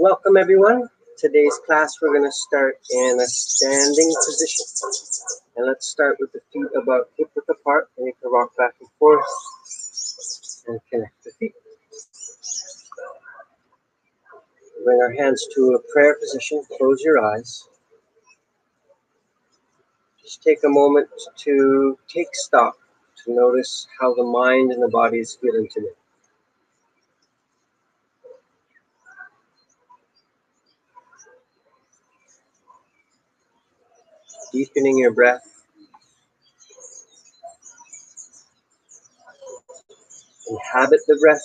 Welcome everyone. Today's class we're going to start in a standing position. And let's start with the feet about hip width apart, and you can rock back and forth and connect the feet. Bring our hands to a prayer position. Close your eyes. Just take a moment to take stock, to notice how the mind and the body is feeling today. Deepening your breath. Inhabit the breath.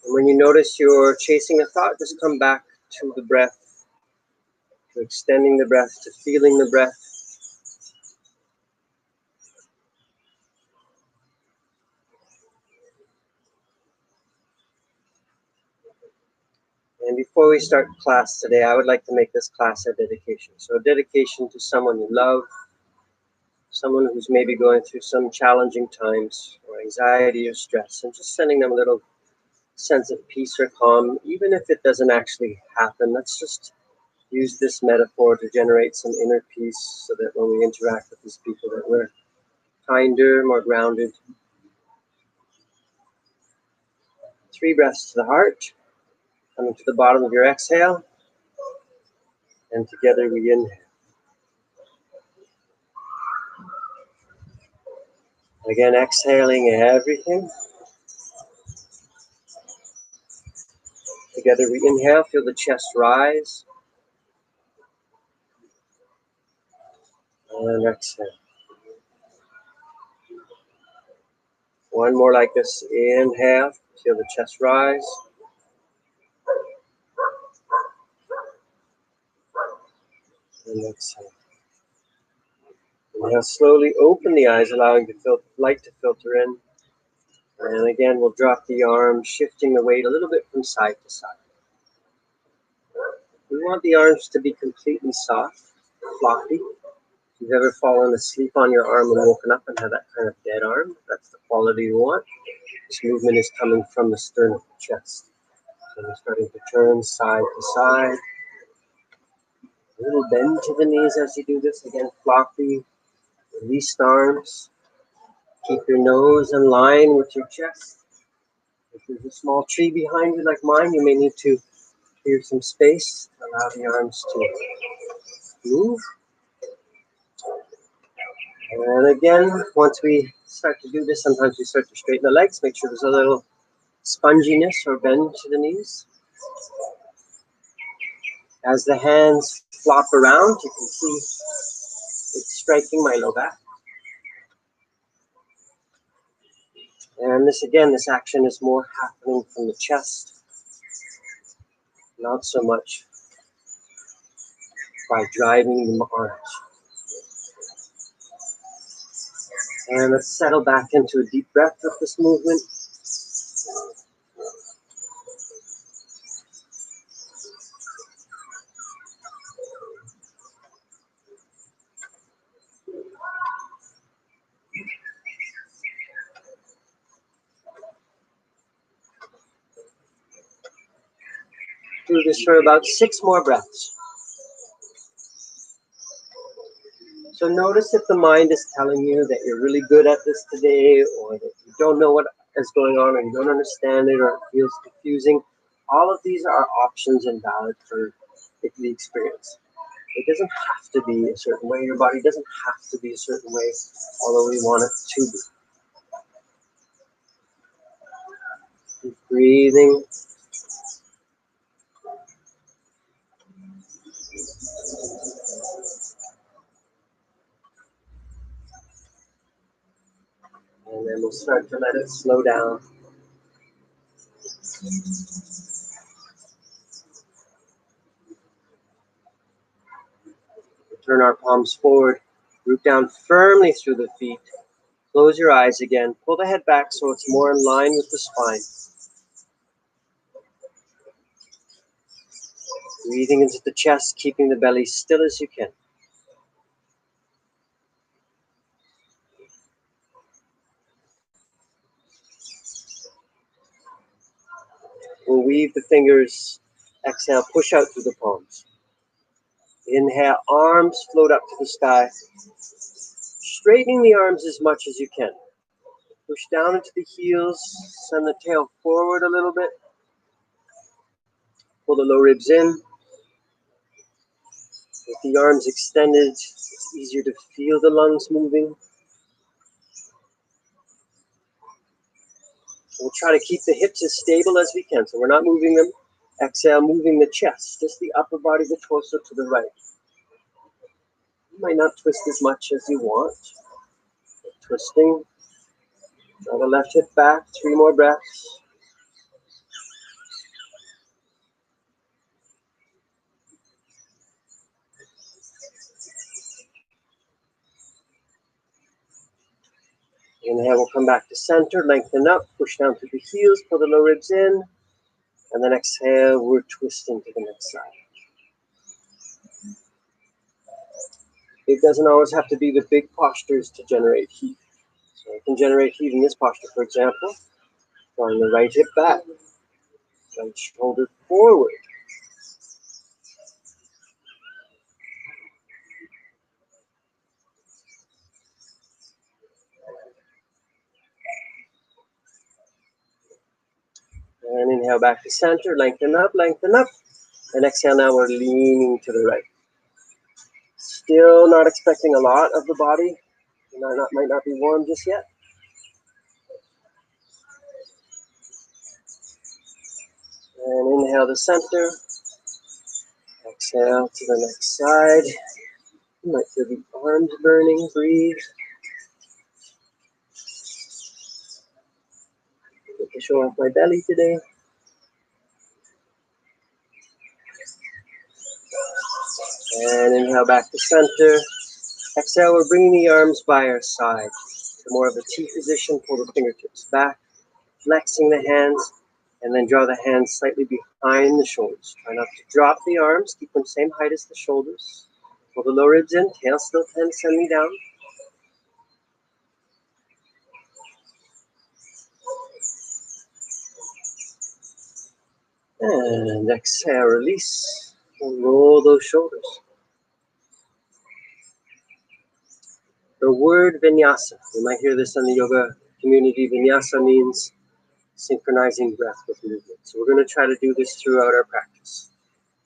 And when you notice you're chasing a thought, just come back to the breath, to extending the breath, to feeling the breath. And before we start class today, I would like to make this class a dedication. So a dedication to someone you love, someone who's maybe going through some challenging times or anxiety or stress, and just sending them a little sense of peace or calm, even if it doesn't actually happen. Let's just use this metaphor to generate some inner peace so that when we interact with these people that we're kinder, more grounded. 3 breaths to the heart. Coming to the bottom of your exhale, and together we inhale. Again, exhaling everything. Together we inhale, feel the chest rise, and exhale. One more like this, inhale, feel the chest rise, and exhale. Inhale, slowly open the eyes, allowing the light to filter in. And again, we'll drop the arms, shifting the weight a little bit from side to side. We want the arms to be completely soft, floppy. If you've ever fallen asleep on your arm and woken up and had that kind of dead arm, that's the quality you want. This movement is coming from the sternum of the chest. So we're starting to turn side to side. A little bend to the knees as you do this. Again, floppy, released arms. Keep your nose in line with your chest. If there's a small tree behind you like mine, you may need to clear some space. Allow the arms to move. And again, once we start to do this, sometimes we start to straighten the legs. Make sure there's a little sponginess or bend to the knees. As the hands flop around, you can see it's striking my low back. And this action is more happening from the chest, not so much by driving the arms. And let's settle back into a deep breath with this movement. Do this for about 6 more breaths. So notice if the mind is telling you that you're really good at this today, or that you don't know what is going on, or you don't understand it, or it feels confusing. All of these are options and valid for the experience. It doesn't have to be a certain way. Your body doesn't have to be a certain way, although we want it to be. Keep breathing. And then we'll start to let it slow down. Turn our palms forward. Root down firmly through the feet. Close your eyes again. Pull the head back so it's more in line with the spine. Breathing into the chest, keeping the belly still as you can. We'll weave the fingers. Exhale, push out through the palms. Inhale, arms float up to the sky. Straightening the arms as much as you can. Push down into the heels, send the tail forward a little bit. Pull the lower ribs in. With the arms extended, it's easier to feel the lungs moving. We'll try to keep the hips as stable as we can, so we're not moving them. Exhale, moving the chest, just the upper body, the torso to the right. You might not twist as much as you want. Twisting. Draw the left hip back, 3 more breaths. Inhale, we'll come back to center, lengthen up, push down through the heels, pull the low ribs in, and then exhale, we're twisting to the next side. It doesn't always have to be the big postures to generate heat. So you can generate heat in this posture, for example, drawing the right hip back, right shoulder forward. And inhale back to center, lengthen up, and exhale, now we're leaning to the right. Still not expecting a lot of the body. Might not be warm just yet. And inhale to center. Exhale to the next side. You might feel the arms burning. Breathe. Get the show off my belly today. And inhale back to center. Exhale, we're bringing the arms by our side to more of a T position. Pull the fingertips back, flexing the hands, and then draw the hands slightly behind the shoulders. Try not to drop the arms. Keep them same height as the shoulders. Pull the lower ribs in. Tail still tense, send me down. And exhale, release. And roll those shoulders. The word vinyasa, you might hear this in the yoga community. Vinyasa means synchronizing breath with movement. So we're going to try to do this throughout our practice.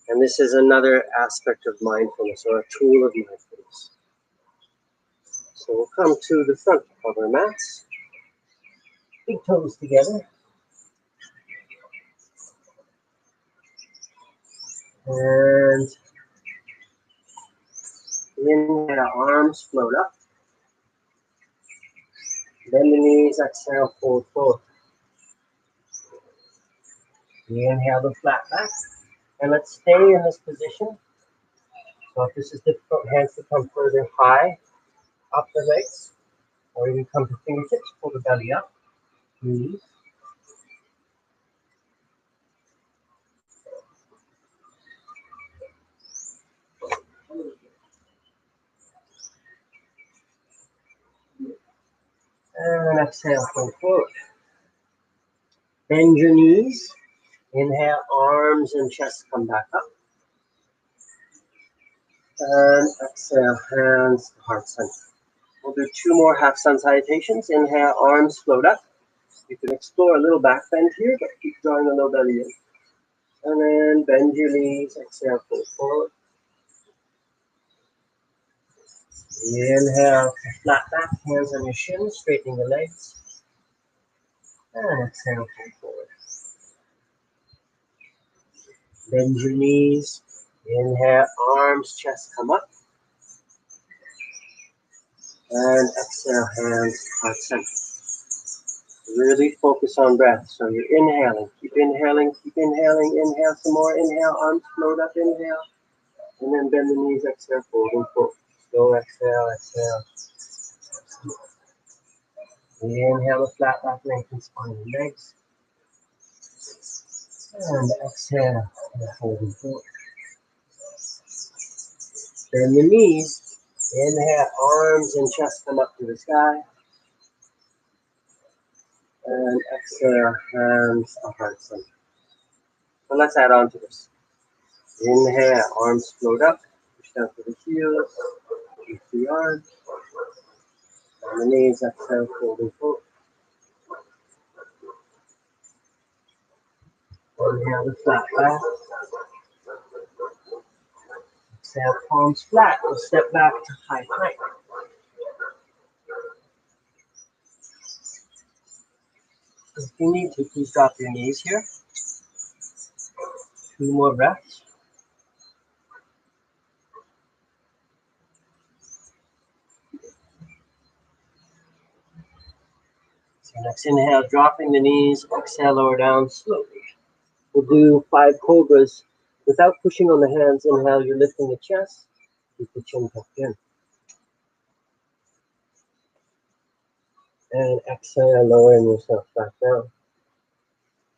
And this is another aspect of mindfulness, or a tool of mindfulness. So we'll come to the front of our mats. Big toes together. And inhale, arms float up. Bend the knees, exhale, fold forward. Inhale the flat back. And let's stay in this position. So if this is difficult, hands to come further high, up the legs, or even come to fingertips, pull the belly up, knees. And exhale, fold forward. Bend your knees. Inhale, arms and chest come back up. And exhale, hands to heart center. We'll do 2 more half sun salutations. Inhale, arms float up. You can explore a little back bend here, but keep drawing the low belly in. And then bend your knees, exhale, fold forward. Inhale, flat back, hands on your shins, straightening the legs. And exhale, fold forward. Bend your knees. Inhale, arms, chest come up. And exhale, hands, heart center. Really focus on breath. So you're inhaling, keep inhaling, inhale some more, inhale, arms float up, inhale. And then bend the knees, exhale, fold and fold. Slow exhale, exhale. Inhale the flat back, lengthen spine and legs. And exhale, and fold and fold. Bend the knees. Inhale, arms and chest come up to the sky. And exhale, hands to heart center. So let's add on to this. Inhale, arms float up. Push down to the heels. Lift the arms. And the knees, exhale, folding forward. Inhale the flat back. Exhale, palms flat. We'll step back to high plank. If you need to, please drop your knees here. 2 more breaths. So next inhale, dropping the knees. Exhale, lower down slowly. We'll do 5 cobras without pushing on the hands. Inhale, you're lifting the chest. Keep the chin tucked in. And exhale, lowering yourself back down.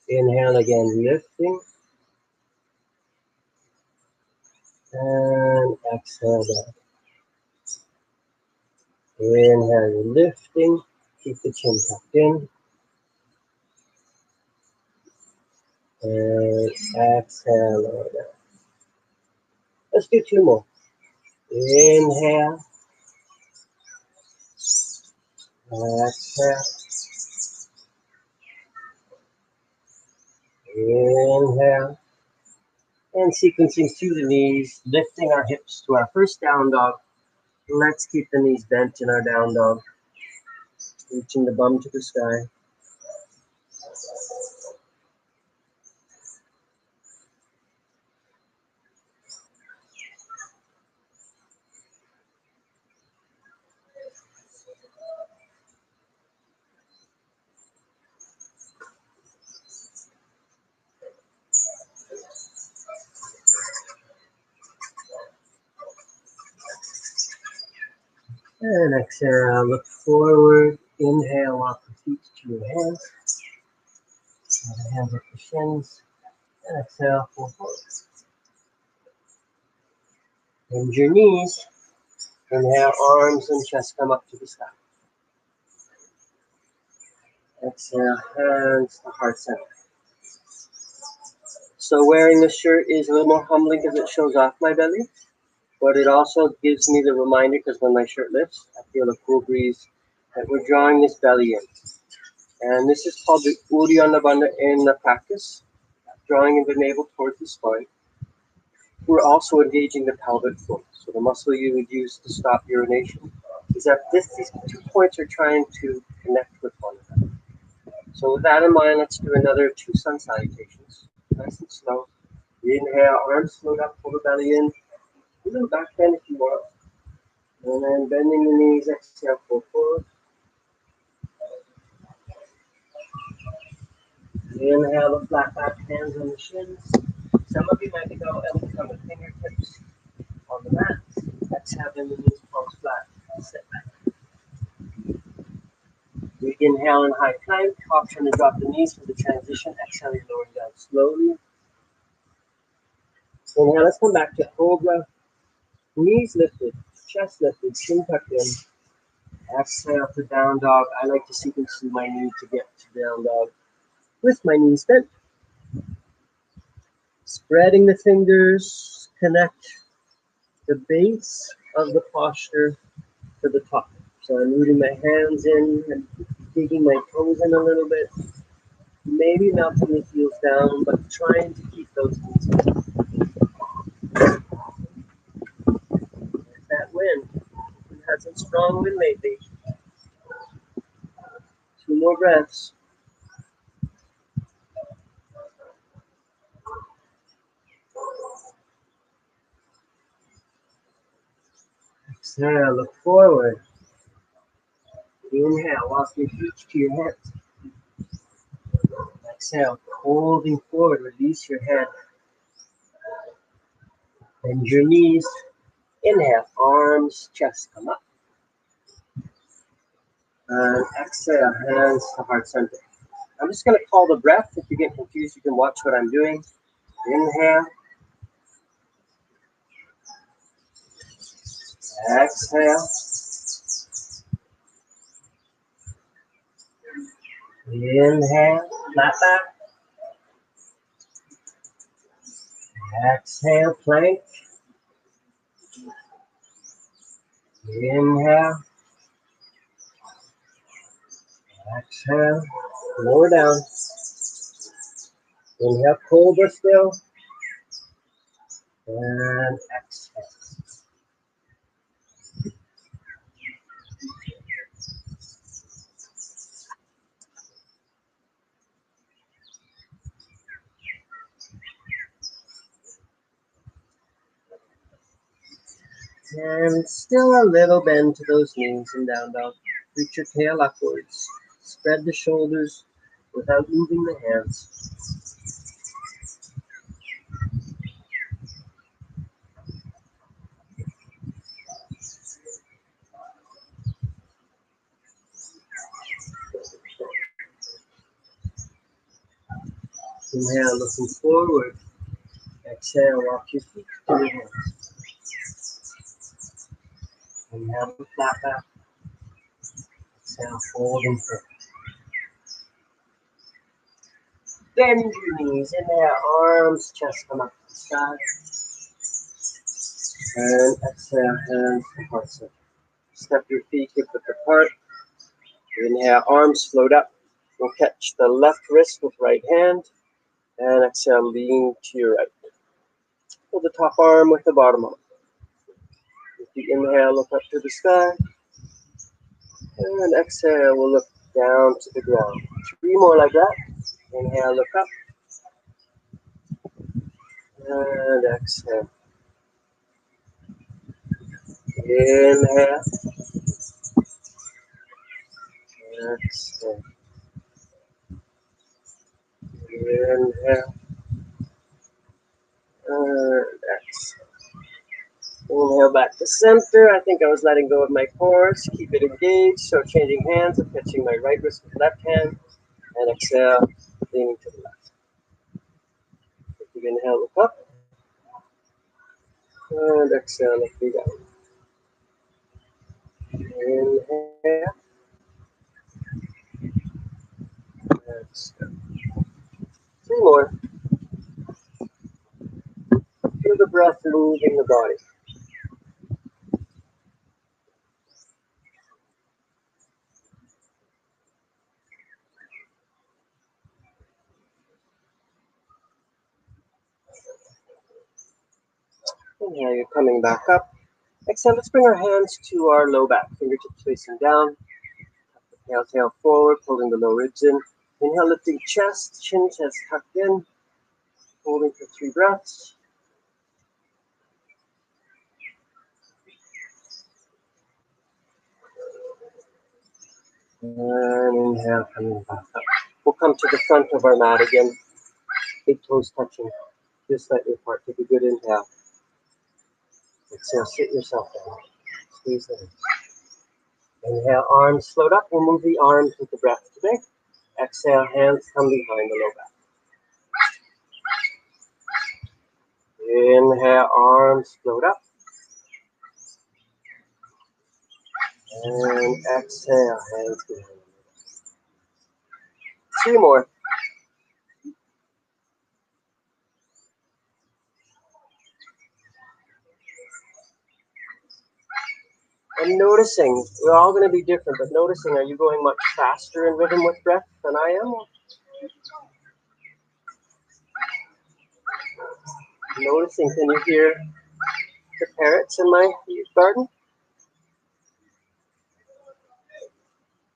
Inhale again, lifting. And exhale down. Inhale, you're lifting. Keep the chin tucked in. And exhale, lower down. Let's do 2 more. Inhale. Exhale. Inhale. And sequencing through the knees, lifting our hips to our first down dog. Let's keep the knees bent in our down dog. Reaching the bum to the sky. And exhale, look forward. Inhale, walk the feet to your hands. The hands at the shins. And exhale, pull forward. Bend your knees. Inhale, arms and chest come up to the sky. Exhale, hands to heart center. So wearing this shirt is a little more humbling because it shows off my belly. But it also gives me the reminder, because when my shirt lifts, I feel a cool breeze, that we're drawing this belly in. And this is called the Uddiyana Bandha in the practice, drawing in the navel towards the spine. We're also engaging the pelvic floor. So the muscle you would use to stop urination is that these 2 points are trying to connect with one another. So with that in mind, let's do another 2 sun salutations. Nice and slow. Inhale, arms float up, pull the belly in. A little back bend if you want. And then bending the knees, exhale, pull forward. Inhale, the flat back, hands on the shins. Some of you might go elbows on the fingertips on the mat. Exhale, bend the knees, palms flat. Step back. We inhale in high plank. Option to drop the knees for the transition. Exhale, you're lowering down slowly. Inhale, let's come back to cobra. Knees lifted, chest lifted, chin tucked in. Exhale to down dog. I like to sequence through my knee to get to down dog with my knees bent. Spreading the fingers, connect the base of the posture to the top. So I'm rooting my hands in and digging my toes in a little bit. Maybe melting the heels down, but trying to keep those knees bent. There's that wind. We've had some strong wind lately. 2 more breaths. Exhale, look forward. Inhale, walk your feet to your hands. Exhale, holding forward, release your head. Bend your knees. Inhale, arms, chest come up. And exhale, hands to heart center. I'm just going to call the breath. If you get confused, you can watch what I'm doing. Inhale. Exhale. Inhale, flat back. Exhale, plank. Inhale. Exhale. Lower down. Inhale, cobra still. And exhale. And still a little bend to those knees in down dog. Reach your tail upwards. Spread the shoulders without moving the hands. Inhale, looking forward. Exhale, walk your feet to your hands. Inhale, flat back. Exhale, fold and fold. Bend your knees. Inhale, arms, chest come up to the sky. And exhale, hands to heart center. Step your feet hip width apart. Inhale, arms float up. We'll catch the left wrist with right hand. And exhale, lean to your right. Pull the top arm with the bottom arm. With the inhale, look up to the sky. And exhale, we'll look down to the ground. 3 more like that. Inhale, look up. And exhale. Inhale. Exhale. Inhale. And exhale. Inhale back to center. I think I was letting go of my chords. Keep it engaged. So changing hands. I'm catching my right wrist with left hand. And exhale, leaning to the left. If you inhale, look up. And exhale, look me down. Inhale. Exhale. 3 more. Feel the breath moving the body. Inhale, you're coming back up. Exhale, let's bring our hands to our low back. Fingertips facing down. Inhale, tail forward, pulling the low ribs in. Inhale, lifting chest, chin, chest tucked in. Holding for 3 breaths. And inhale, coming back up. We'll come to the front of our mat again. Big toes touching, just slightly apart. Take a good inhale. Exhale, sit yourself down. Squeeze the hips. Inhale, arms float up. We'll move the arms with the breath today. Exhale, hands come behind the low back. Inhale, arms float up. And exhale, hands behind the low back. 3 more. And noticing, we're all going to be different, but noticing, are you going much faster in rhythm with breath than I am? Noticing, can you hear the parrots in my garden?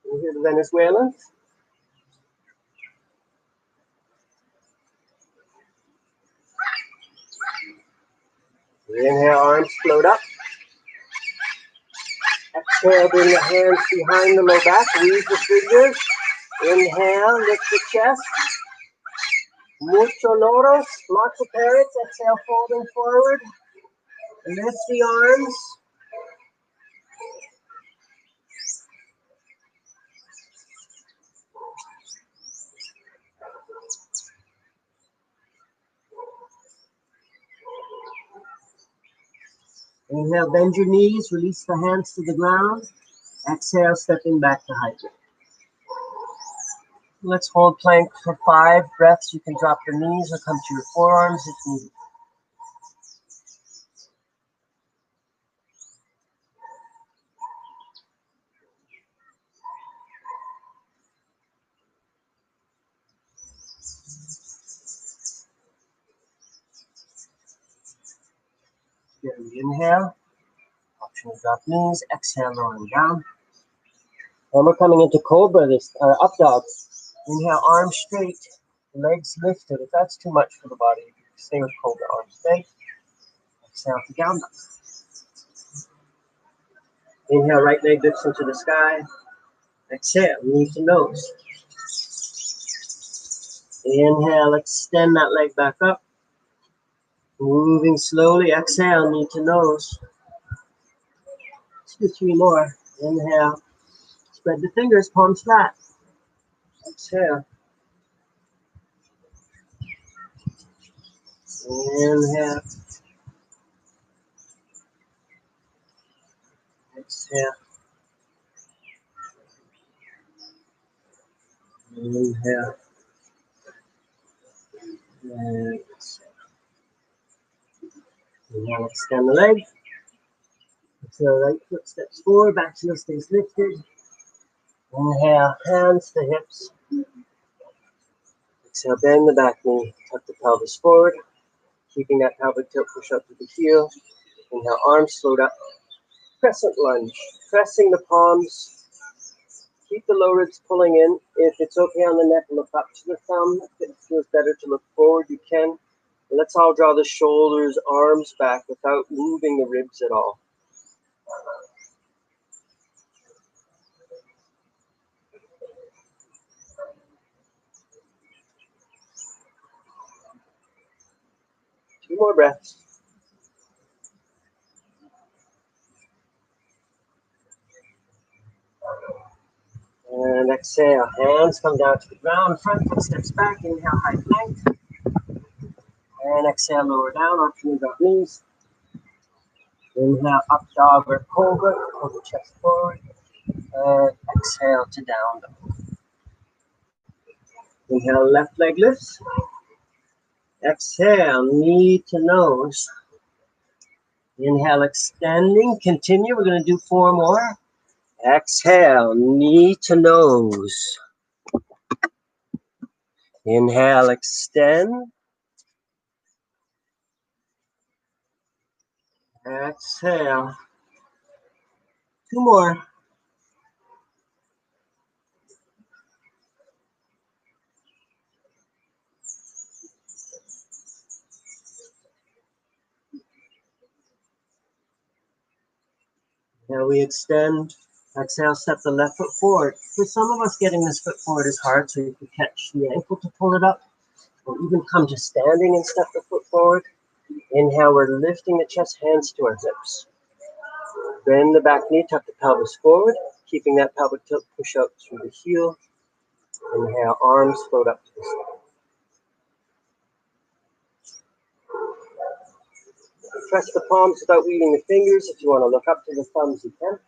Can you hear the Venezuelans? Inhale, arms float up. Exhale, bring the hands behind the low back. Weave the fingers. Inhale, lift the chest. Mucho loros, lots of parrots. Exhale, folding forward. Lift the arms. Inhale, bend your knees, release the hands to the ground. Exhale, stepping back to high plank. Let's hold plank for 5 breaths. You can drop your knees or come to your forearms if needed. Good. Inhale, optional drop knees. Exhale, lowering down. And we're coming into cobra, this up dog. Inhale, arms straight, legs lifted. If that's too much for the body, stay with cobra, arms bent. Exhale to down dog. Inhale, right leg lifts into the sky. Exhale, knee to nose. Inhale, extend that leg back up. Moving slowly, exhale, knee to nose. Let's do 3 more. Inhale, spread the fingers, palms flat. Exhale. Inhale. Exhale. Inhale. And exhale. Inhale, extend the leg. Exhale, right foot steps forward, back heel stays lifted. Inhale, hands to hips. Exhale, bend the back knee, tuck the pelvis forward, keeping that pelvic tilt push up to the heel. Inhale, arms float up. Crescent lunge, pressing the palms. Keep the low ribs pulling in. If it's okay on the neck, look up to the thumb. If it feels better to look forward, you can. And let's all draw the shoulders, arms back without moving the ribs at all. Two more breaths. And exhale, hands come down to the ground, front foot steps back, inhale, high plank. And exhale, lower down, option drop knees. Inhale, up dog or cobra, pull the chest forward. And exhale to down dog. Inhale, left leg lifts. Exhale, knee to nose. Inhale, extending, continue. We're going to do 4 more. Exhale, knee to nose. Inhale, extend. Exhale. 2 more. Now we extend. Exhale, step the left foot forward. For some of us, getting this foot forward is hard, so you can catch the ankle to pull it up, or even come to standing and step the foot forward. Inhale, we're lifting the chest, hands to our hips. Bend the back knee, tuck the pelvis forward, keeping that pelvic tilt push out through the heel. Inhale, arms float up to the side. Press the palms without weaving the fingers. If you want to look up to the thumbs, you can.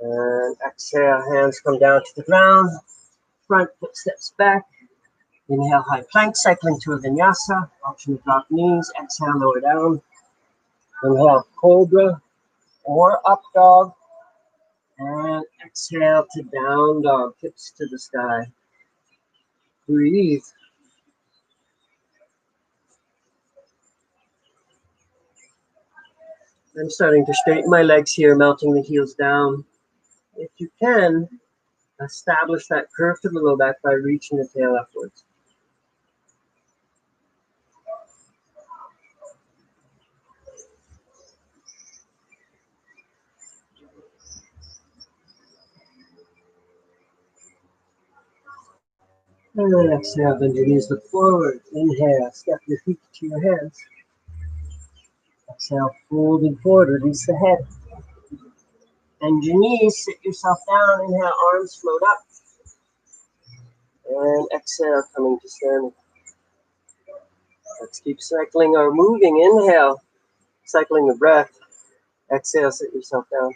And exhale, hands come down to the ground. Front foot steps back. Inhale, high plank, cycling to a vinyasa. Option to drop knees. Exhale, lower down. Inhale, cobra or up dog. And exhale to down dog, hips to the sky. Breathe. I'm starting to straighten my legs here, melting the heels down. If you can, establish that curve to the low back by reaching the tail upwards. And then exhale, bend your knees, look forward. Inhale, step your feet to your hands. Exhale, folding forward, release the head. Bend your knees, sit yourself down. Inhale, arms float up. And exhale, coming to standing. Let's keep cycling or moving. Inhale, cycling the breath. Exhale, sit yourself down.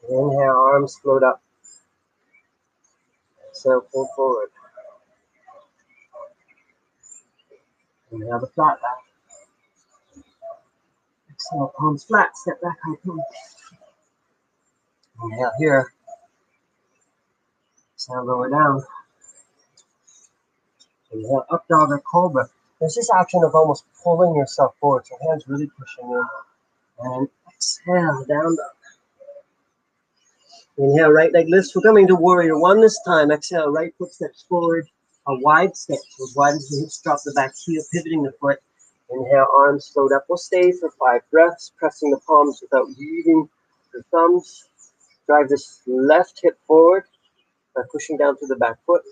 Inhale, arms float up. Exhale, pull forward. Inhale, the flat back. Exhale, palms flat, step back, high plank. Inhale here. Exhale, lower down. Inhale, up dog or cobra. There's this action of almost pulling yourself forward, so hands really pushing in. And exhale, down dog. Inhale, right leg lifts. We're coming to warrior one this time. Exhale, right foot steps forward. A wide step, so as wide as the hips, drop the back heel, pivoting the foot. Inhale, arms float up. We'll stay for 5 breaths, pressing the palms without weaving the thumbs. Drive this left hip forward by pushing down through the back foot.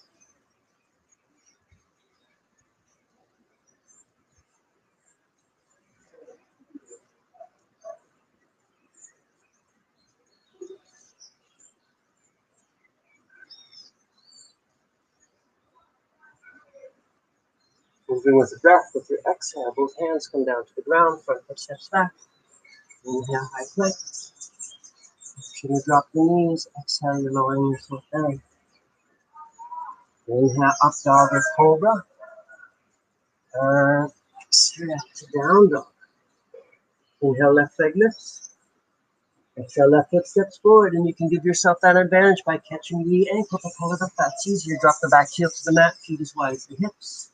Moving with the breath, with your exhale, both hands come down to the ground, front foot steps back. Inhale, high plank. Should you drop the knees, exhale, you're lowering yourself down. Inhale, up dog or cobra. Exhale to down dog. Inhale, left leg lifts. Exhale, left foot steps forward, and you can give yourself that advantage by catching the ankle to pull it up. That's easier. Drop the back heel to the mat, feet as wide as the hips.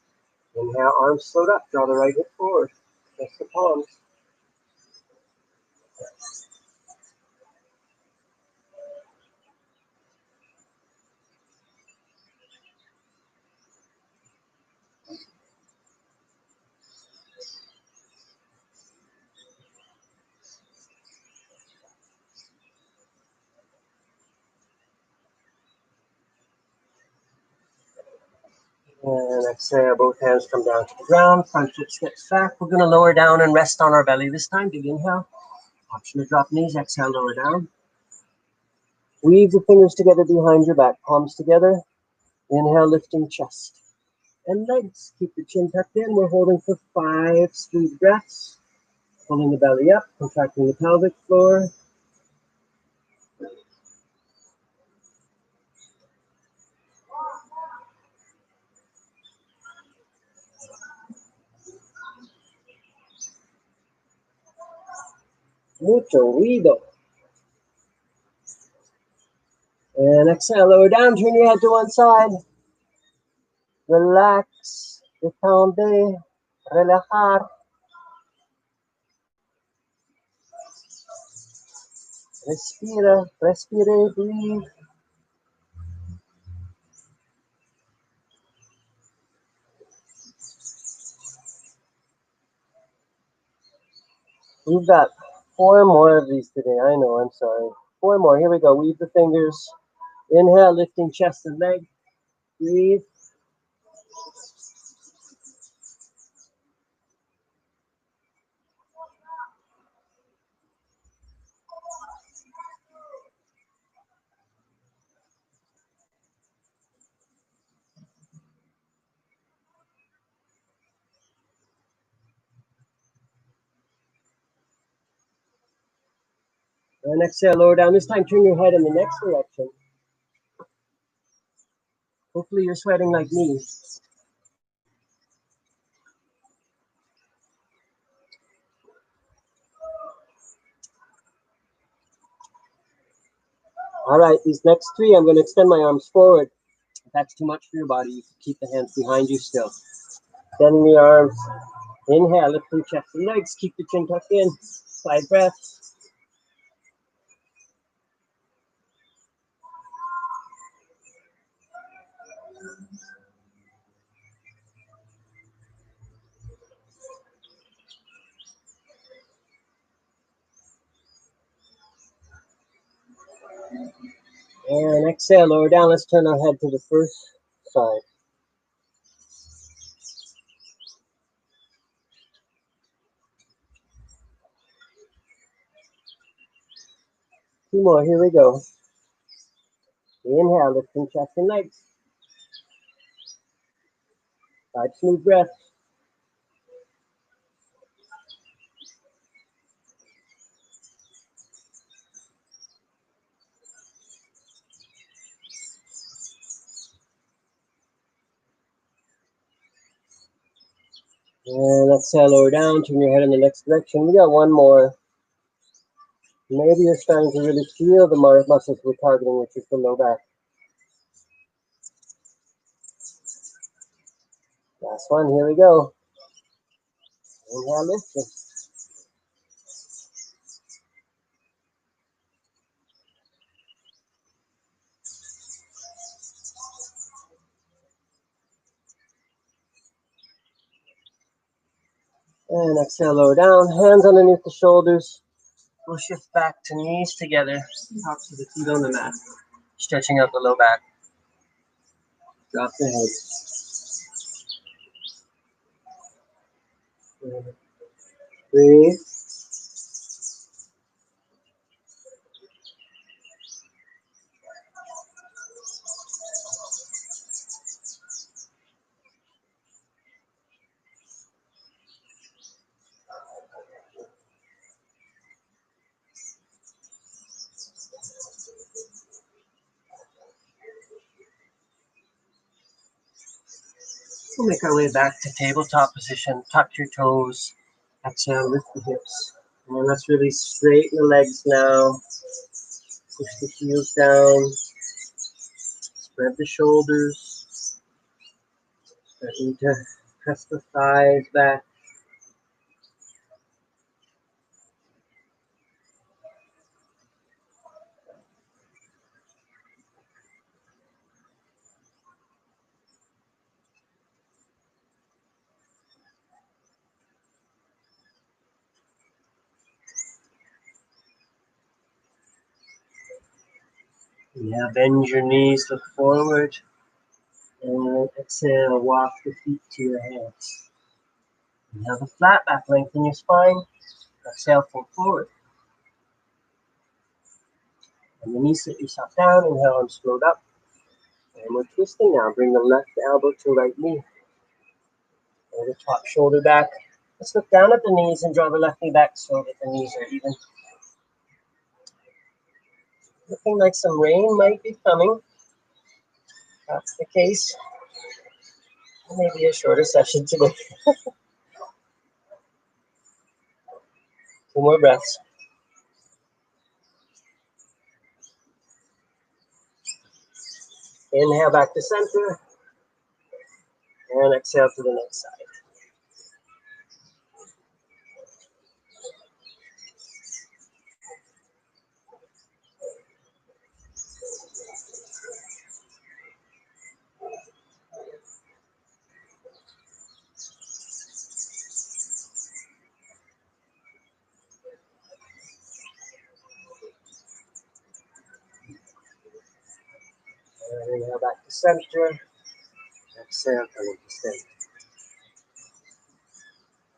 Inhale, arms float up. Draw the right hip forward. Press the palms. And exhale, both hands come down to the ground. Front foot steps back. We're going to lower down and rest on our belly this time. Big inhale. Option to drop knees. Exhale, lower down. Weave the fingers together behind your back. Palms together. Inhale, lifting chest and legs. Keep the chin tucked in. We're holding for 5 smooth breaths. Pulling the belly up, contracting the pelvic floor. Mucho ruido. And exhale, lower down. Turn your head to one side. Relax. Détente. Relajar. Respira. Respire. Breathe. We've got 4 more of these today. I know, I'm sorry. 4 more. Here we go. Weave the fingers. Inhale, lifting chest and leg. Breathe. And exhale, lower down. This time, turn your head in the next direction. Hopefully, you're sweating like me. All right, these next 3, I'm going to extend my arms forward. If that's too much for your body, you can keep the hands behind you still. Extending the arms. Inhale, lifting chest and legs. Keep the chin tucked in. 5 breaths. And exhale, lower down. Let's turn our head to the first side. Two more, here we go. Inhale, lifting chest and legs. 5 smooth breaths. And exhale, lower down, turn your head in the next direction. We got one more. Maybe you're starting to really feel the muscles we're targeting, which is the low back. Last one, here we go. Inhale, lift it. And exhale, lower down, hands underneath the shoulders. We'll shift back to knees together, tops of the feet on the mat, stretching out the low back. Drop the head. Breathe. We'll make our way back to tabletop position. Tuck your toes. Exhale, lift the hips. And let's really straighten the legs now. Push the heels down. Spread the shoulders. Starting to press the thighs back. Yeah, bend your knees, look forward. And exhale, walk the feet to your hands. Inhale the flat back, lengthen your spine. Exhale, fold forward. And the knees, sit yourself down. Inhale, arms float up. And we're twisting now. Bring the left elbow to right knee. And the top shoulder back. Let's look down at the knees and draw the left knee back so that the knees are even. Looking like some rain might be coming. If that's the case, maybe a shorter session today. 2 more breaths. Inhale back to center. And exhale to the next side. And inhale back to center. Exhale, coming to center.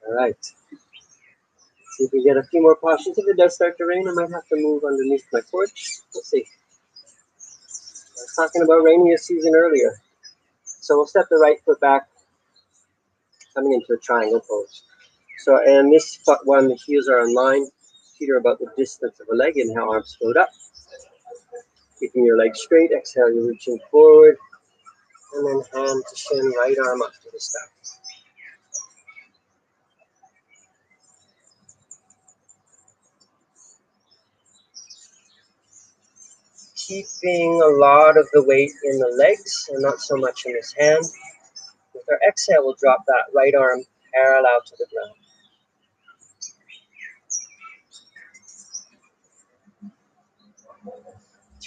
All right. See if we get a few more postures. If it does start to rain, I might have to move underneath my porch. We'll see. I was talking about rainier season earlier. So we'll step the right foot back, coming into a triangle pose. So, and this one, the heels are in line. Feet are about the distance of a leg. Inhale, arms float up. Keeping your legs straight. Exhale, you're reaching forward. And then hand to shin, right arm up to the sky. Keeping a lot of the weight in the legs and not so much in this hand. With our exhale, we'll drop that right arm parallel to the ground.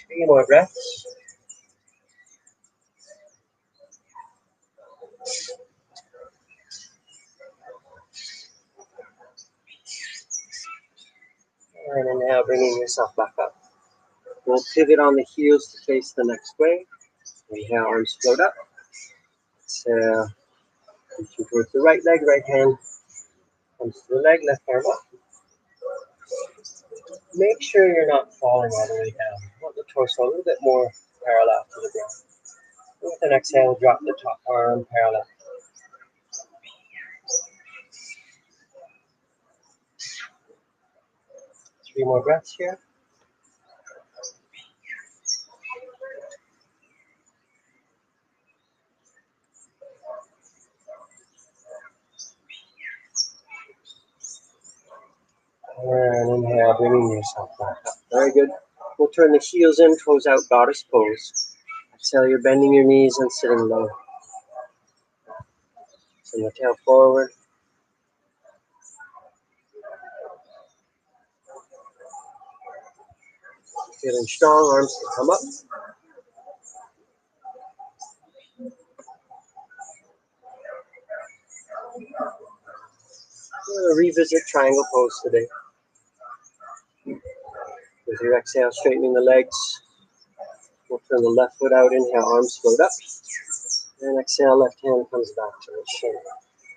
3 more breaths. And inhale, bringing yourself back up. We'll pivot on the heels to face the next way. Inhale, arms float up. Exhale. Reaching towards the right leg, right hand comes to the leg, left arm up. Make sure you're not falling all the way down. Want the torso a little bit more parallel to the ground. With an exhale, drop the top arm parallel. 3 more breaths here. And inhale, bringing yourself back up. Very good. We'll turn the heels in, toes out, goddess pose. Exhale, you're bending your knees and sitting low. Send the tail forward. Feeling strong, arms can come up. We're going to revisit triangle pose today. With your exhale, straightening the legs. We'll turn the left foot out, inhale, arms float up. And exhale, left hand comes back to the shin.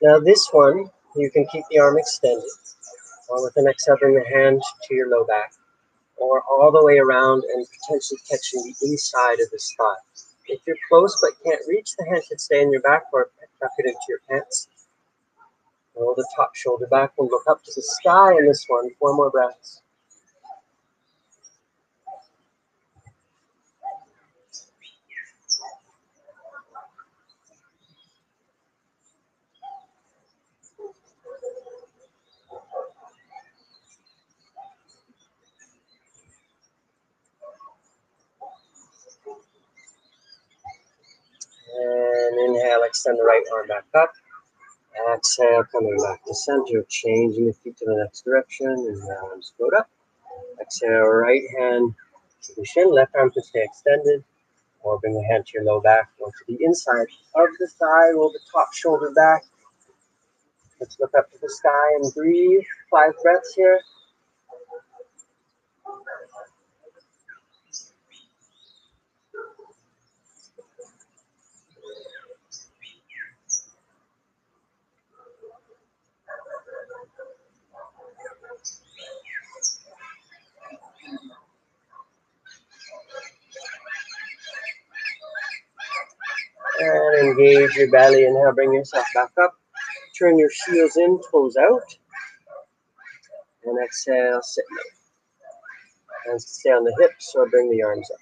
Now this one, you can keep the arm extended. Or with an exhale, bring the hand to your low back. Or all the way around and potentially catching the inside of the thigh. If you're close but can't reach, the hand should stay in your back or tuck it into your pants. Roll the top shoulder back and look up to the sky in this one. 4 more breaths. And inhale, extend the right arm back up. Exhale, coming back to center, changing the feet to the next direction. Inhale, arms float up. Exhale, right hand to the shin, left arm can stay extended. Or bring the hand to your low back or to the inside of the thigh. Roll the top shoulder back. Let's look up to the sky and breathe. 5 breaths here. And engage your belly. Inhale, bring yourself back up. Turn your heels in, toes out. And exhale, sit low. Hands stay on the hips or bring the arms up.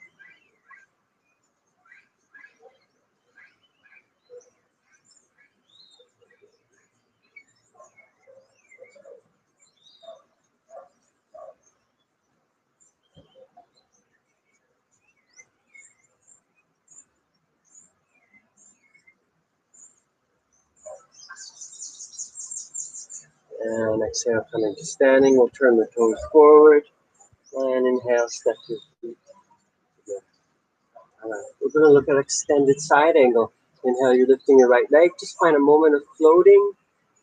And exhale, coming to standing. We'll turn the toes forward. And inhale, step your feet. All right. We're going to look at extended side angle. Inhale, you're lifting your right leg. Just find a moment of floating.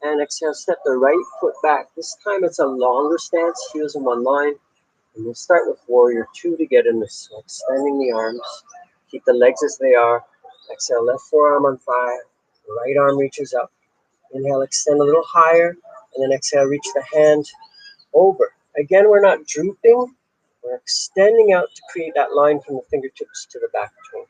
And exhale, step the right foot back. This time it's a longer stance, heels in one line. And we'll start with warrior 2 to get in this. So extending the arms. Keep the legs as they are. Exhale, left forearm on thigh. Right arm reaches up. Inhale, extend a little higher. And then exhale, reach the hand over. Again, we're not drooping. We're extending out to create that line from the fingertips to the back toe.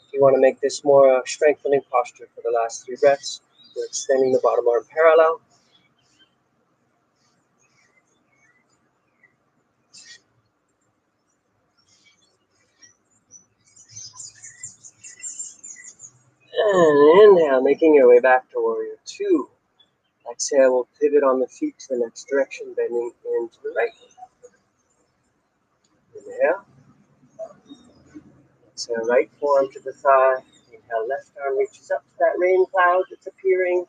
If you want to make this more strengthening posture for the last 3 breaths, we're extending the bottom arm parallel. And inhale, making your way back to warrior 2. Exhale, we'll pivot on the feet to the next direction, bending into the right. Inhale. Exhale, right forearm to the thigh. Inhale, left arm reaches up to that rain cloud that's appearing.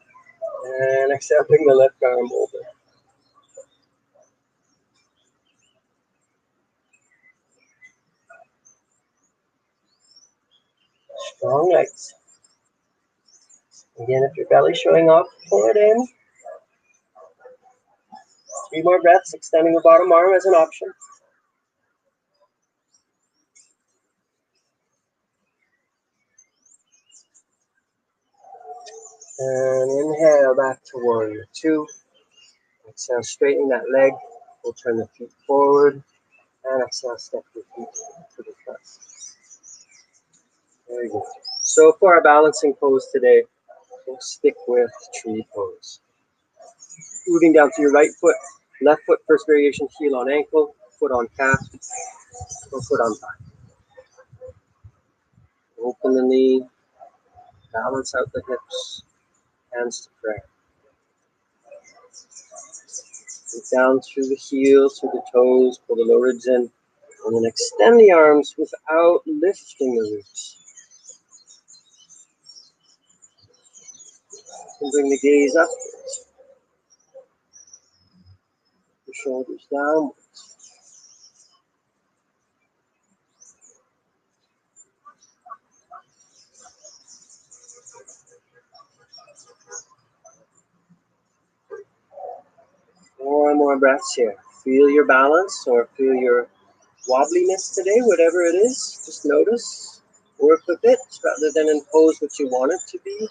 And exhale, bring the left arm over. Strong legs. Again, if your belly's showing off, pull it in. 3 more breaths, extending the bottom arm as an option. And inhale back to 1, 2. Exhale, straighten that leg. We'll turn the feet forward. And exhale, step your feet to the front. Very good. So for our balancing pose today, we'll stick with tree pose. Moving down to your right foot, left foot, first variation, heel on ankle, foot on calf, or foot on thigh. Open the knee, balance out the hips, hands to prayer. Get down through the heels, through the toes, pull the lower ribs in, and then extend the arms without lifting the ribs. And bring the gaze up, the shoulders down. Four more breaths here. Feel your balance or feel your wobbliness today, whatever it is. Just notice, work with it rather than impose what you want it to be.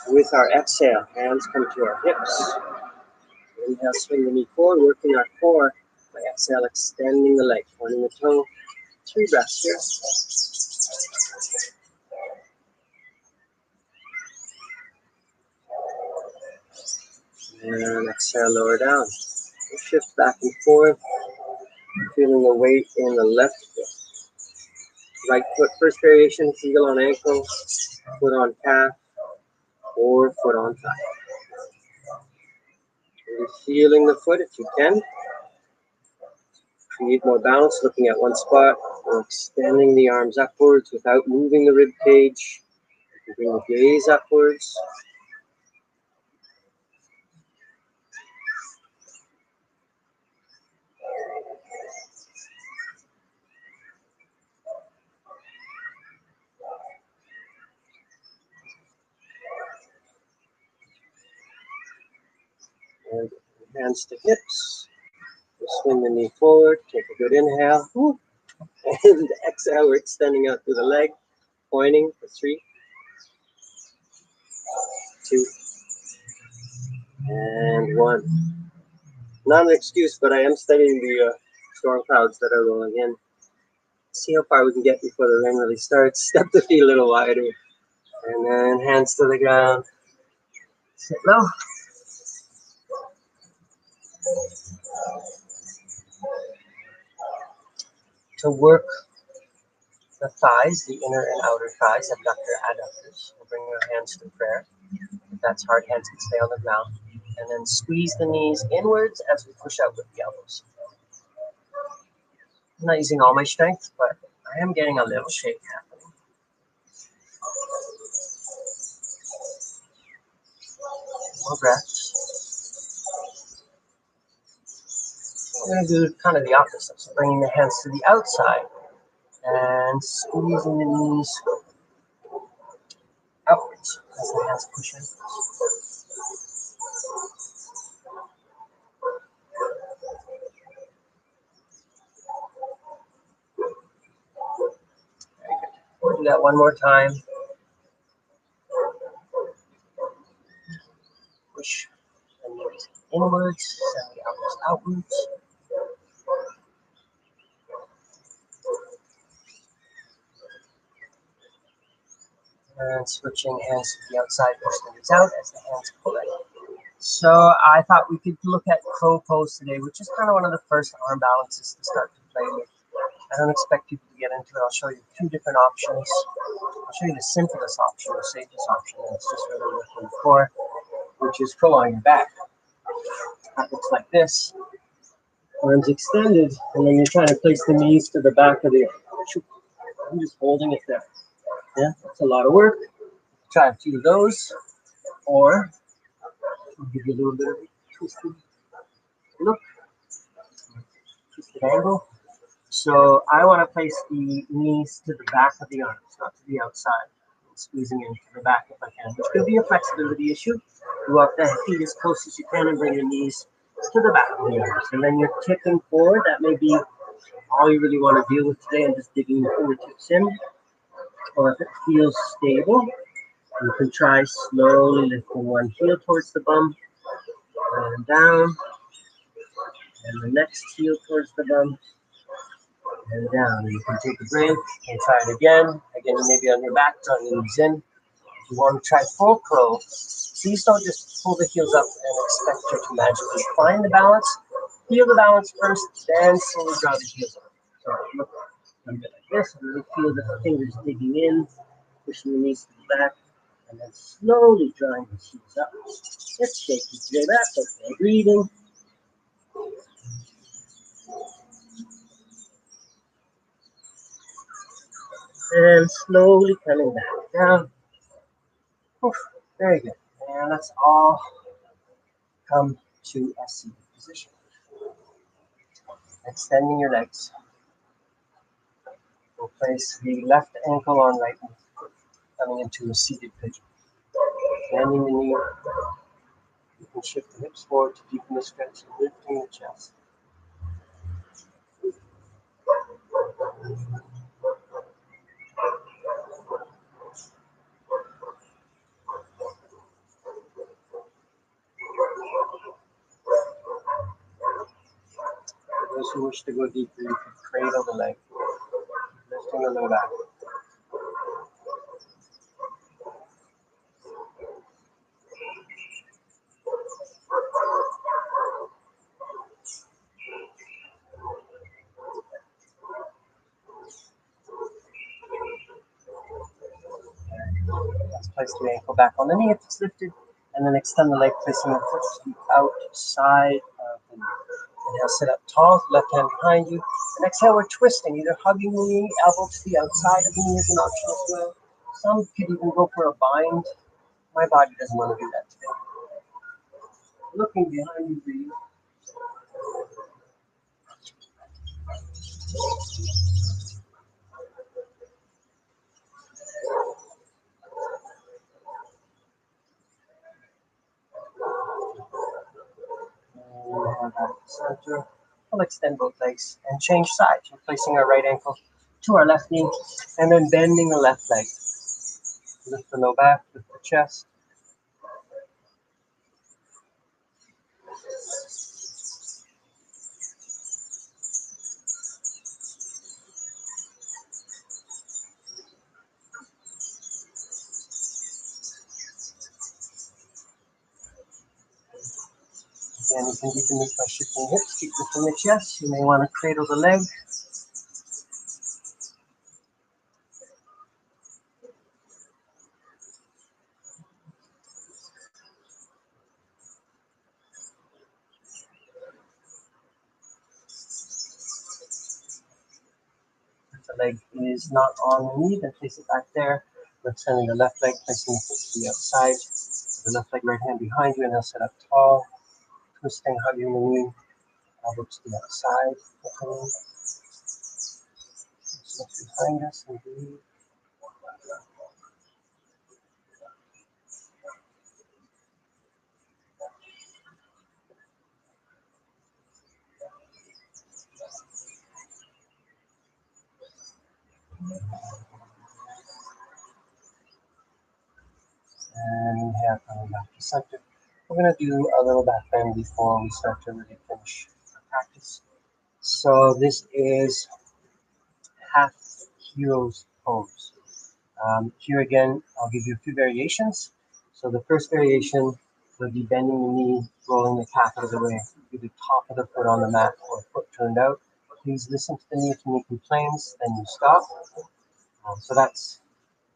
With our exhale, hands come to our hips. Inhale, swing the knee forward, working our core. My exhale, extending the leg, pointing the toe. 3 breaths here. And exhale, lower down. We'll shift back and forth, feeling the weight in the left foot. Right foot, first variation, heel on ankle, foot on calf, or foot on thigh. Really feeling the foot if you can. Create more balance, looking at one spot, or extending the arms upwards without moving the rib cage. You can bring the gaze upwards. And hands to hips. We'll swing the knee forward, take a good inhale. And exhale, we're extending out through the leg, pointing for 3, 2, and 1. Not an excuse, but I am studying the storm clouds that are rolling in. See how far we can get before the rain really starts. Step the feet a little wider. And then hands to the ground. Sit low. To work the thighs, the inner and outer thighs, abductor, adductors. We'll bring our hands to prayer. If that's hard, hands can stay on the ground. And then squeeze the knees inwards as we push out with the elbows. I'm not using all my strength, but I am getting a little shake happening. More breaths. We're going to do kind of the opposite. So bringing the hands to the outside and squeezing the knees outwards as the hands push in. Very good. We'll do that one more time. Push the knees inwards, send the elbows outwards. And switching hands to the outside, push the knees out as the hands pull in. So I thought we could look at crow pose today, which is kind of one of the first arm balances to start to play with. I don't expect people to get into it. I'll show you 2 different options. I'll show you the simplest option, the safest option, and it's just really working the core, which is crow on your back. That looks like this. Arms extended, and then you're trying to place the knees to the back of the arm. I'm just holding it there. Yeah, that's a lot of work. Try a few of those, or I'll give you a little bit of a twisted look, twisted angle. So I want to place the knees to the back of the arms, not to the outside. I'm squeezing into the back if I can, which could be a flexibility issue. You walk the feet as close as you can and bring your knees to the back of the arms. And then you're tipping forward. That may be all you really want to deal with today, and just digging your fingertips in. Or if it feels stable, you can try slowly lifting one heel towards the bum and down, and the next heel towards the bum and down. And you can take a break and try it again. Again, you may be on your back, drawing your knees in. If you want to try full crow, please don't just pull the heels up and expect you to magically find the balance. Feel the balance first, then slowly draw the heels up. So look a bit like this, and really feel the fingers digging in, pushing the knees to the back, and then slowly drawing the heels up. Just shake your back, okay, breathing. And slowly coming back down. Oof, very good. And let's all come to a seated position. Extending your legs. We'll place the left ankle on right knee, coming into a seated pigeon. Bending the knee. You can shift the hips forward to deepen the stretch and lifting the chest. For those who wish to go deeper, you can cradle the leg, lifting the low back. Let's place the ankle back on the knee if it's lifted, and then extend the leg, placing the foot to the outside of the knee. Inhale, sit up tall, left hand behind you. And exhale, we're twisting, either hugging the knee, elbow to the outside of the knee is an option as well. Some could even go for a bind. My body doesn't want to do that today. Looking behind you, breathe. And back to center. We'll extend both legs and change sides. We're placing our right ankle to our left knee and then bending the left leg. Lift the low back, lift the chest. Again, you can deepen this by shifting hips, keep lifting the chest. You may want to cradle the leg. If the leg is not on the knee, then place it back there. We're extending the left leg, placing the foot to the outside. The left leg, right hand behind you, and now sit up tall. Twisting, hugging the knee, elbow to the outside. Look behind us and breathe. And inhale, coming back to center. We're going to do a little back bend before we start to really finish our practice. So this is half hero's pose. Here again, I'll give you a few variations. So the first variation would be bending the knee, rolling the calf out of the way. Do the top of the foot on the mat or foot turned out. Please listen to the knee. If any complains, then you stop. So that's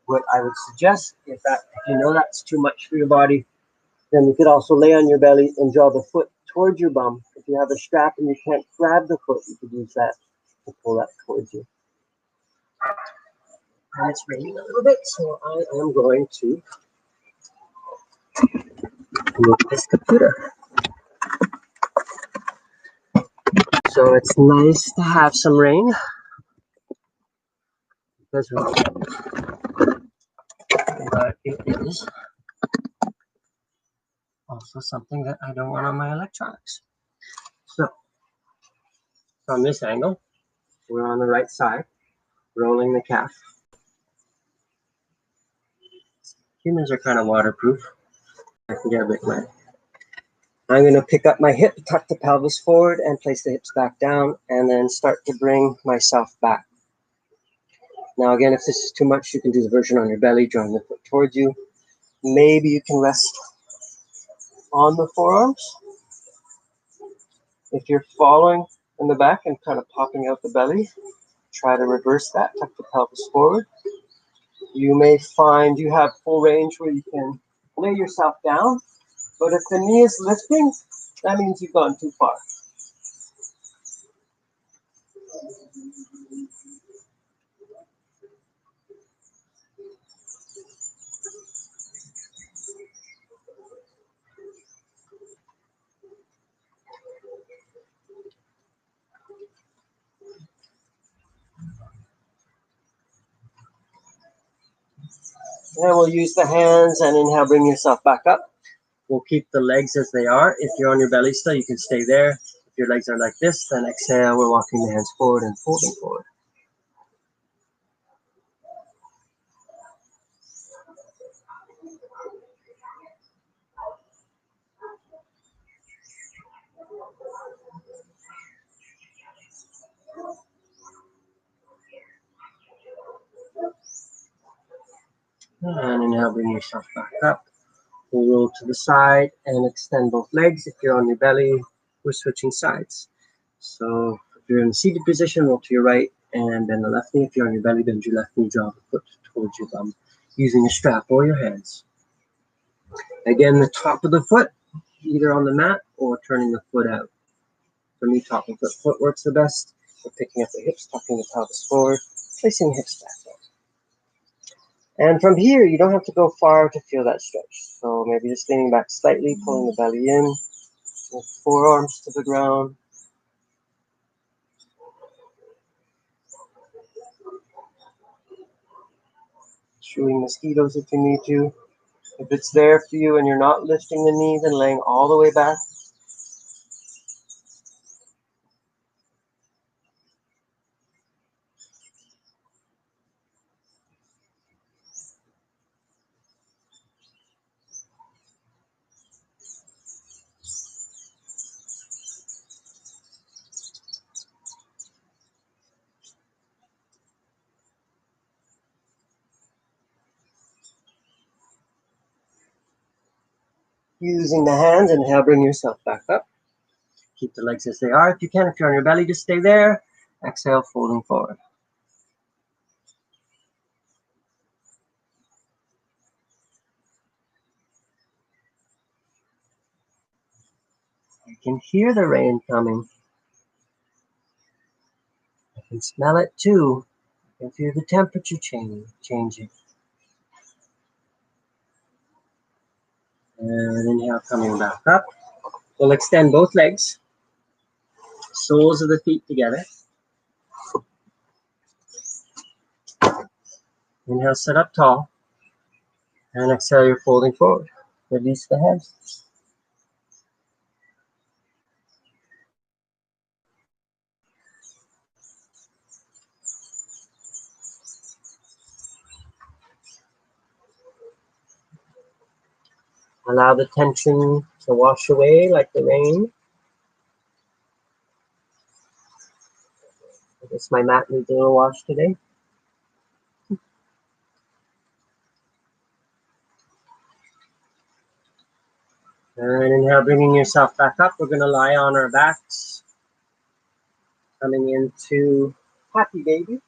what I would suggest. If you know that's too much for your body, then you could also lay on your belly and draw the foot towards your bum. If you have a strap and you can't grab the foot, you could use that to pull that towards you. And it's raining a little bit, so I am going to move this computer. So it's nice to have some rain because but it is also something that I don't want on my electronics. So from this angle, we're on the right side, rolling the calf. Humans are kind of waterproof. I can get a bit wet. I'm going to pick up my hip, tuck the pelvis forward, and place the hips back down, and then start to bring myself back. Now again, if this is too much, you can do the version on your belly, drawing the foot towards you. Maybe you can rest on the forearms. If you're following in the back and kind of popping out the belly, try to reverse that, tuck the pelvis forward. You may find you have full range where you can lay yourself down, but if the knee is lifting, that means you've gone too far. And we'll use the hands and inhale, bring yourself back up. We'll keep the legs as they are. If you're on your belly still, you can stay there. If your legs are like this, then exhale, we're walking the hands forward and folding forward. And inhale, bring yourself back up. We'll roll to the side and extend both legs. If you're on your belly, we're switching sides. So if you're in a seated position, roll to your right and bend the left knee. If you're on your belly, bend your left knee, draw the foot towards your bum using a strap or your hands. Again, the top of the foot, either on the mat or turning the foot out. For me, top of the foot works the best. We're picking up the hips, tucking the pelvis forward, placing the hips back down. And from here, you don't have to go far to feel that stretch. So maybe just leaning back slightly, pulling the belly in, with forearms to the ground. Shooing mosquitoes if you need to. If it's there for you and you're not lifting the knees and laying all the way back, using the hands, inhale, bring yourself back up. Keep the legs as they are. If you can, if you're on your belly, just stay there. Exhale, folding forward. You can hear the rain coming. I can smell it too. I can feel the temperature changing. And inhale, coming back up. We'll extend both legs, soles of the feet together. Inhale, sit up tall. And exhale, you're folding forward. Release the hands. Allow the tension to wash away like the rain. I guess my mat needs a little wash today. And inhale, bringing yourself back up. We're going to lie on our backs. Coming into happy baby.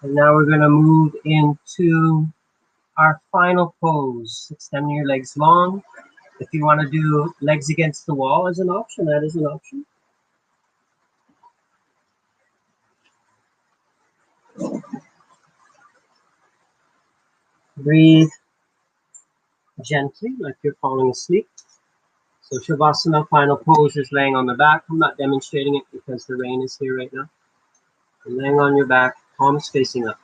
And now we're going to move into our final pose. Extending your legs long. If you want to do legs against the wall as an option, that is an option. Breathe gently, like you're falling asleep. So Savasana, final pose, is laying on the back. I'm not demonstrating it because the rain is here right now. You're laying on your back, palms facing up.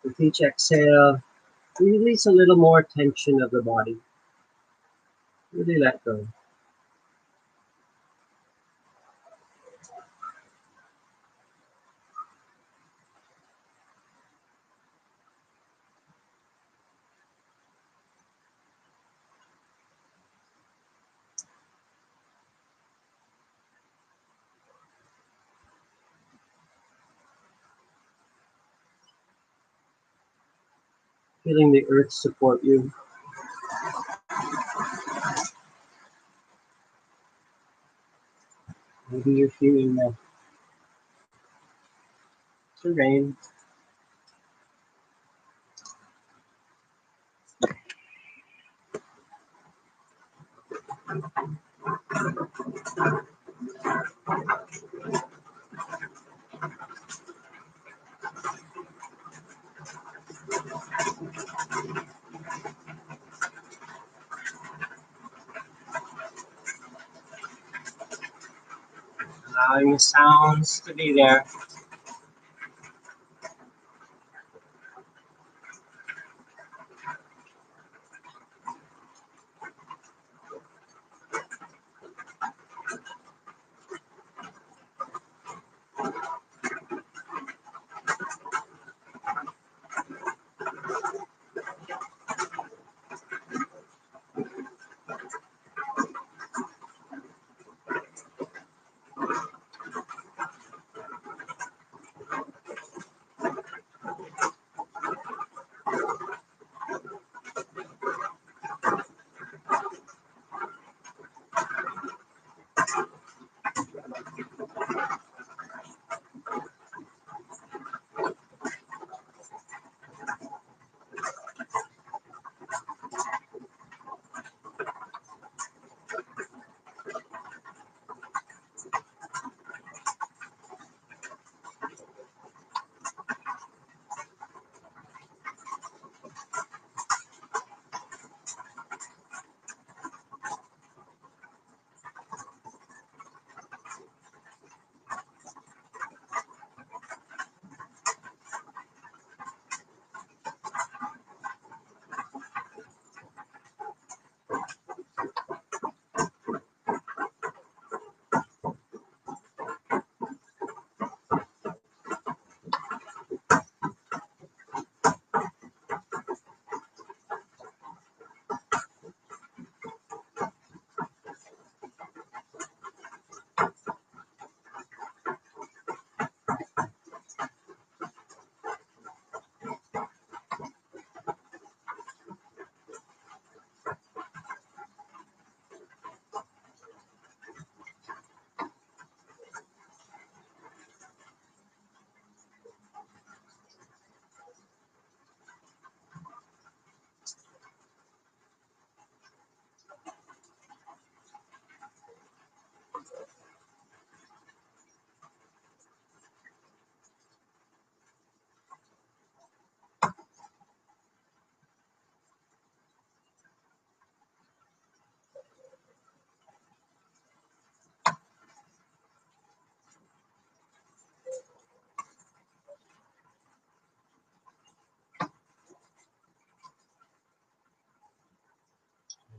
With each exhale, release a little more tension of the body. Really let go. Feeling the earth support you. Maybe you're feeling the rain. Allowing the sounds to be there.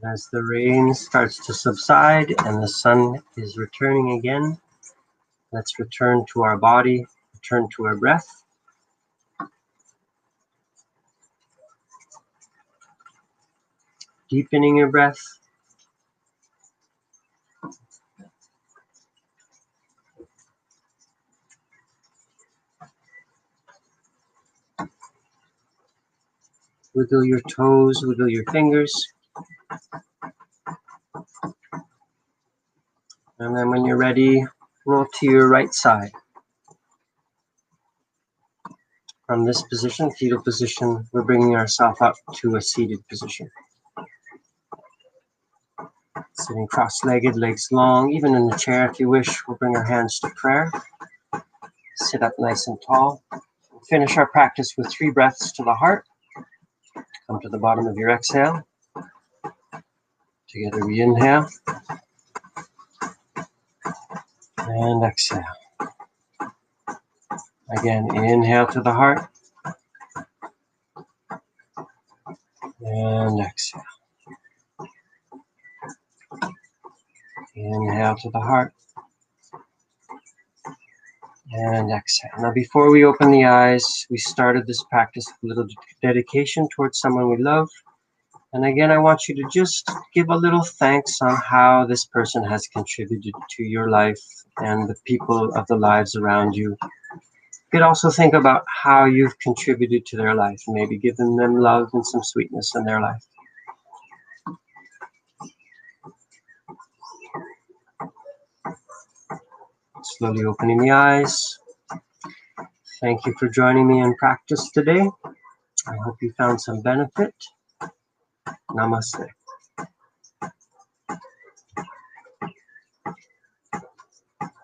As the rain starts to subside and the sun is returning again, let's return to our body, return to our breath. Deepening your breath. Wiggle your toes, wiggle your fingers. And then when you're ready, roll to your right side. From this position, fetal position, we're bringing ourselves up to a seated position. Sitting cross-legged, legs long, even in the chair if you wish. We'll bring our hands to prayer. Sit up nice and tall. Finish our practice with 3 breaths to the heart. Come to the bottom of your exhale. Together we inhale. And exhale. Again, inhale to the heart. And exhale. Inhale to the heart. And exhale. Now before we open the eyes, we started this practice with a little dedication towards someone we love. And again, I want you to just give a little thanks on how this person has contributed to your life and the people of the lives around you. You could also think about how you've contributed to their life, maybe giving them love and some sweetness in their life. Slowly opening the eyes. Thank you for joining me in practice today. I hope you found some benefit. Namaste.